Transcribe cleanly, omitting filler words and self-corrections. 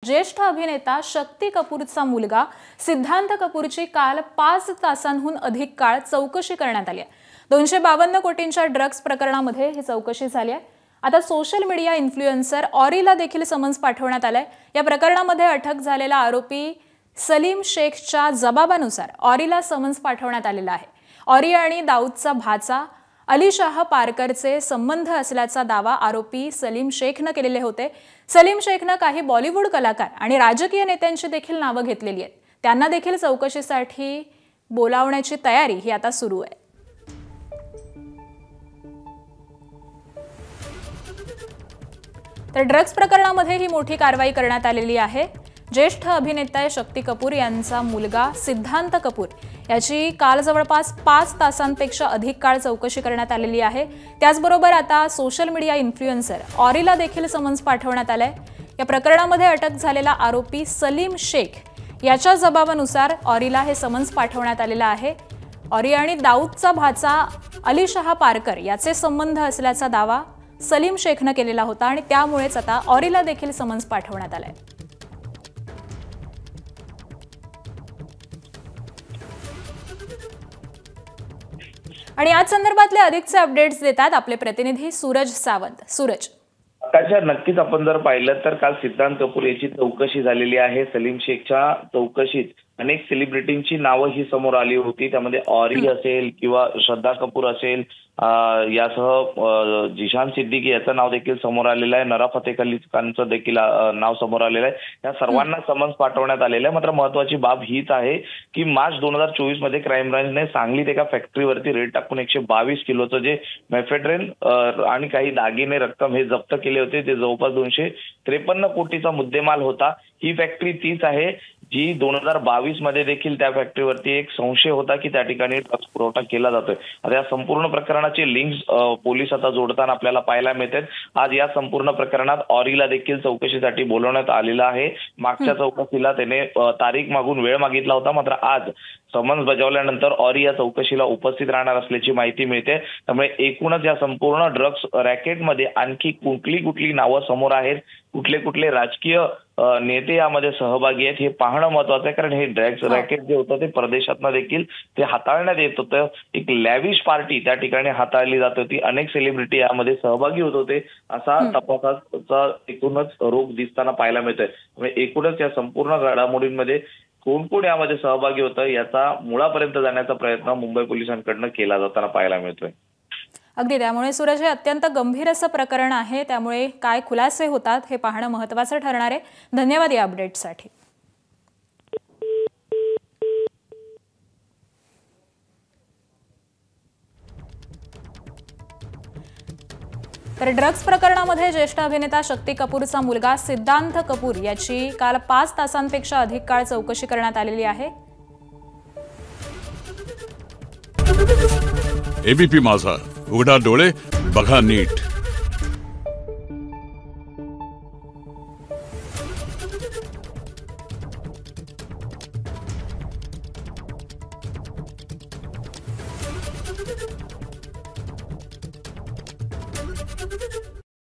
ज्येष्ठ अभिनेता शक्ती कपूरचा मुलगा सिद्धांत कपूरची काल 5 तासांहून अधिक काळ चौकशी करण्यात आली आहे। 252 कोटींच्या ड्रग्ज प्रकरणामध्ये ही चौकशी झाली आहे। आता सोशल मीडिया इन्फ्लुएन्सर ऑरीला देखील समन्स पाठवण्यात आलंय। या प्रकरणामध्ये अटक झालेला आरोपी सलीम शेखच्या जबाबानुसार ऑरीला समन्स पाठवण्यात आलेला आहे। ऑरी आणि दाऊदचा भाचा अली शाह पारकरचे संबंध असल्याचा दावा आरोपी सलीम शेखने केलेले होते। सलीम शेखने काही बॉलिवूड कलाकार आणि राजकीय नेत्यांची देखील नावे घेतलेली आहेत। त्यांना देखील चौकशीसाठी बोलावण्याची तयारी ही आता सुरू आहे। तर ड्रग्ज प्रकरणामध्ये ही मोठी कारवाई करण्यात आलेली आहे। ज्येष्ठ अभिनेता शक्ती कपूर यांचा मुलगा सिद्धांत कपूर याची काल जवळपास 5 तासांपेक्षा अधिक काळ चौकशी करण्यात आलेली आहे। त्याचबरोबर आता सोशल मीडिया इन्फ्लुएन्सर ऑरीला देखील समन्स पाठवण्यात आलंय। या प्रकरणामध्ये अटक झालेला आरोपी सलीम शेख याच्या जबाबानुसार ऑरीला हे समन्स पाठवण्यात आलेलं आहे। ऑरी आणि दाऊदचा भाचा अली शाह पारकर याचे संबंध असल्याचा दावा सलीम शेखने केलेला होता आणि त्यामुळेच आता ऑरीला देखील समन्स पाठवण्यात आलंय। आणि आज संदर्भातले अधिकचे अपडेट्स देतात आपले प्रतिनिधी सूरज सावंत। सूरज, नक्कीच आपण जर पाहिलं तर काल सिद्धांत कपूर याची चौकशी झालेली आहे। सलीम शेखच्या चौकशीत अनेक सेलिब्रिटींची नावं ही समोर आली होती। त्यामध्ये ऑरी असेल किंवा श्रद्धा कपूर असेल, यासह जिशान सिद्दीकी याचं नाव देखील समोर आलेलं आहे। नरा फतेह अली खानचं देखील नाव समोर आलेलं आहे। या सर्वांना समन्स पाठवण्यात आलेलं आहे। मात्र महत्वाची बाब हीच आहे की मार्च 2024 मध्ये क्राईम ब्रांचने सांगलीत एका फॅक्टरीवरती रेड टाकून 122 किलोचं जे मेफेड्रेन आणि काही दागिने रक्कम हे जप्त केले होते। ते जवळपास 253 कोटीचा मुद्देमाल होता। ही फॅक्टरी तीच आहे जी 2022 मध्ये देखील त्या फॅक्टरीवरती एक संशय होता की त्या ठिकाणी ड्रग्ज पुरवठा केला जातोय। आता या संपूर्ण प्रकरणाची लिंक्स पोलीस आता जोडताना आपल्याला पाहायला मिळतात। आज या संपूर्ण प्रकरणात ऑरीला देखील चौकशीसाठी बोलवण्यात आलेलं आहे। मागच्या चौकशीला त्याने तारीख मागून वेळ मागितला होता, मात्र आज समन्स बजावल्यानंतर ऑरी या चौकशीला उपस्थित राहणार असल्याची माहिती मिळते। त्यामुळे एकूणच या संपूर्ण ड्रग्ज रॅकेटमध्ये आणखी कुठली नावं समोर आहेत, कुठले राजकीय नेते यामध्ये सहभागी आहेत हे पाहणं महत्वाचं आहे। कारण हे ड्रग्ज रॅकेट जे होतं ते परदेशातनं देखील ते हाताळण्यात येत होतं। एक लॅविश पार्टी त्या ठिकाणी हाताळली जात होती। अनेक सेलिब्रिटी यामध्ये सहभागी होत होते असा तपासाचा एकूणच रोग दिसताना पाहायला मिळतोय। त्यामुळे एकूणच या संपूर्ण घडामोडींमध्ये कोण यामध्ये सहभागी होतं याचा मुळापर्यंत जाण्याचा प्रयत्न मुंबई पोलिसांकडून केला जाताना पाहायला मिळतोय। अगदी, त्यामुळे सूरज, हे अत्यंत गंभीर असं प्रकरण आहे। त्यामुळे काय खुलासे होतात हे पाहणं महत्त्वाचं ठरणार आहे। धन्यवाद या अपडेटसाठी। तर ड्रग्ज प्रकरणामध्ये ज्येष्ठ अभिनेता शक्ती कपूरचा मुलगा सिद्धांत कपूर याची काल 5 तासांपेक्षा अधिक काळ चौकशी करण्यात आलेली आहे। एबीपी माझा, उघडा डोळे बघा नीट।